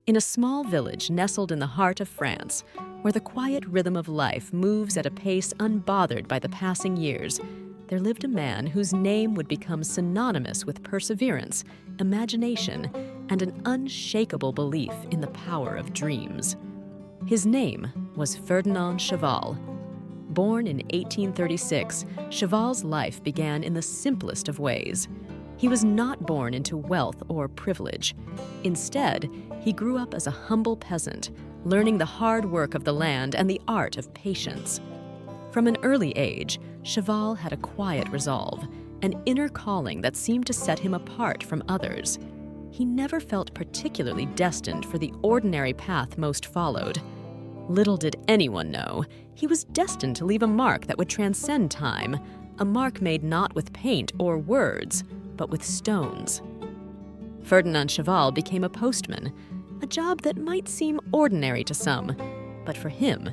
In a small village nestled in the heart of France, where the quiet rhythm of life moves at a pace unbothered by the passing years, there lived a man whose name would become synonymous with perseverance, imagination, and an unshakable belief in the power of dreams. His name was Ferdinand Cheval. Born in 1836, Cheval's life began in the simplest of ways. He was not born into wealth or privilege. Instead, he grew up as a humble peasant, learning the hard work of the land and the art of patience. From an early age, Cheval had a quiet resolve, an inner calling that seemed to set him apart from others. He never felt particularly destined for the ordinary path most followed. Little did anyone know, he was destined to leave a mark that would transcend time, a mark made not with paint or words, but with stones. Ferdinand Cheval became a postman, a job that might seem ordinary to some, but for him,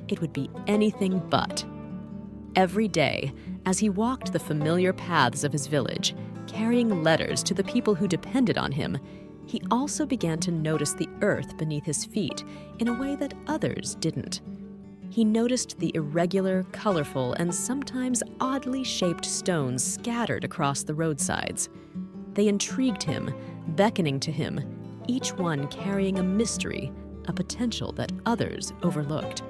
it would be anything but. Every day, as he walked the familiar paths of his village, carrying letters to the people who depended on him, he also began to notice the earth beneath his feet in a way that others didn't. He noticed the irregular, colorful, and sometimes oddly shaped stones scattered across the roadsides. They intrigued him, beckoning to him, each one carrying a mystery, a potential that others overlooked.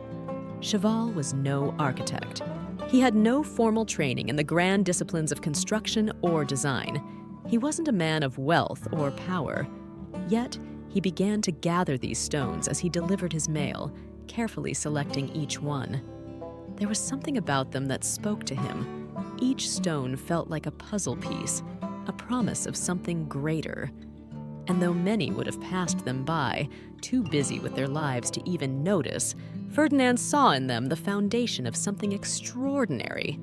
Cheval was no architect. He had no formal training in the grand disciplines of construction or design. He wasn't a man of wealth or power. Yet, he began to gather these stones as he delivered his mail, carefully selecting each one. There was something about them that spoke to him. Each stone felt like a puzzle piece, a promise of something greater. And though many would have passed them by, too busy with their lives to even notice, Ferdinand saw in them the foundation of something extraordinary.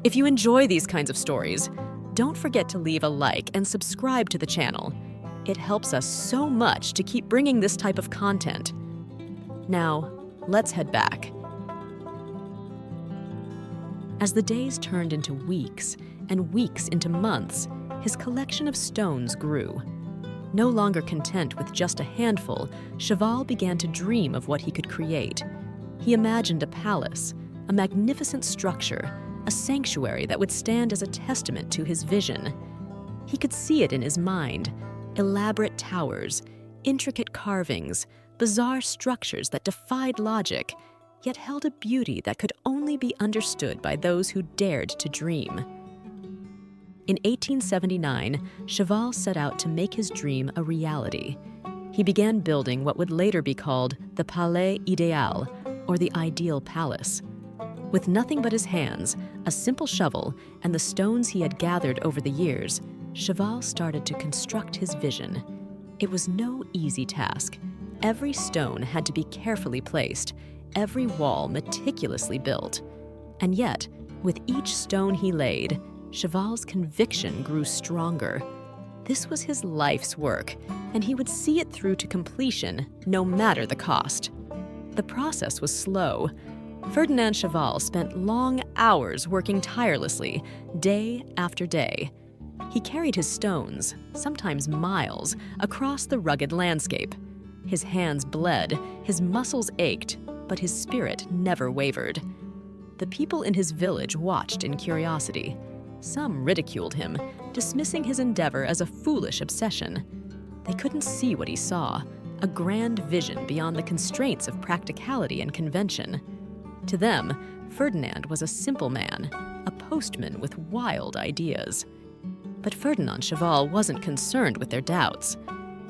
If you enjoy these kinds of stories, don't forget to leave a like and subscribe to the channel. It helps us so much to keep bringing this type of content. Now, let's head back. As the days turned into weeks and weeks into months, his collection of stones grew. No longer content with just a handful, Cheval began to dream of what he could create. He imagined a palace, a magnificent structure, a sanctuary that would stand as a testament to his vision. He could see it in his mind, elaborate towers, intricate carvings, bizarre structures that defied logic, yet held a beauty that could only be understood by those who dared to dream. In 1879, Cheval set out to make his dream a reality. He began building what would later be called the Palais Idéal, or the Ideal Palace. With nothing but his hands, a simple shovel, and the stones he had gathered over the years, Cheval started to construct his vision. It was no easy task. Every stone had to be carefully placed, every wall meticulously built. And yet, with each stone he laid, Cheval's conviction grew stronger. This was his life's work, and he would see it through to completion, no matter the cost. The process was slow. Ferdinand Cheval spent long hours working tirelessly, day after day. He carried his stones, sometimes miles, across the rugged landscape. His hands bled, his muscles ached, but his spirit never wavered. The people in his village watched in curiosity. Some ridiculed him, dismissing his endeavor as a foolish obsession. They couldn't see what he saw, a grand vision beyond the constraints of practicality and convention. To them, Ferdinand was a simple man, a postman with wild ideas. But Ferdinand Cheval wasn't concerned with their doubts.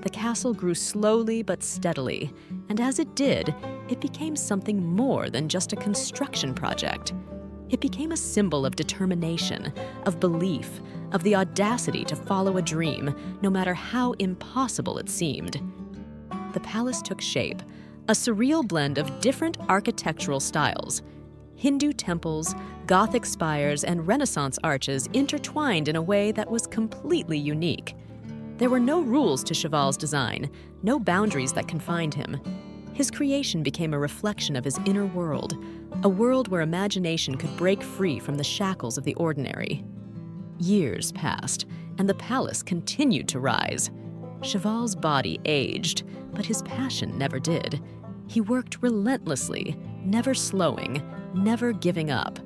The castle grew slowly but steadily, and as it did, it became something more than just a construction project. It became a symbol of determination, of belief, of the audacity to follow a dream, no matter how impossible it seemed. The palace took shape, a surreal blend of different architectural styles. Hindu temples, Gothic spires, and Renaissance arches intertwined in a way that was completely unique. There were no rules to Cheval's design, no boundaries that confined him. His creation became a reflection of his inner world, a world where imagination could break free from the shackles of the ordinary. Years passed, and the palace continued to rise. Cheval's body aged, but his passion never did. He worked relentlessly, never slowing, never giving up.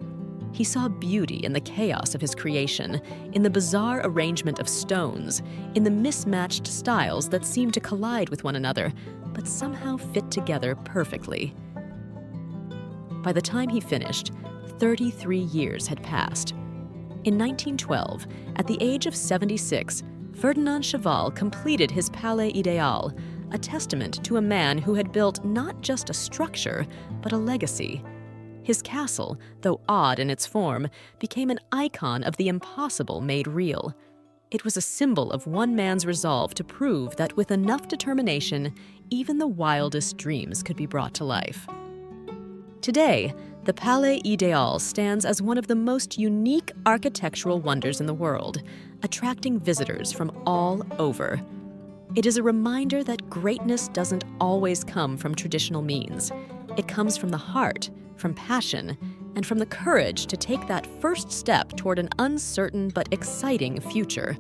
He saw beauty in the chaos of his creation, in the bizarre arrangement of stones, in the mismatched styles that seemed to collide with one another, but somehow fit together perfectly. By the time he finished, 33 years had passed. In 1912, at the age of 76, Ferdinand Cheval completed his Palais Ideal, a testament to a man who had built not just a structure, but a legacy. His castle, though odd in its form, became an icon of the impossible made real. It was a symbol of one man's resolve to prove that with enough determination, even the wildest dreams could be brought to life. Today, the Palais Ideal stands as one of the most unique architectural wonders in the world, attracting visitors from all over. It is a reminder that greatness doesn't always come from traditional means. It comes from the heart, from passion, and from the courage to take that first step toward an uncertain but exciting future.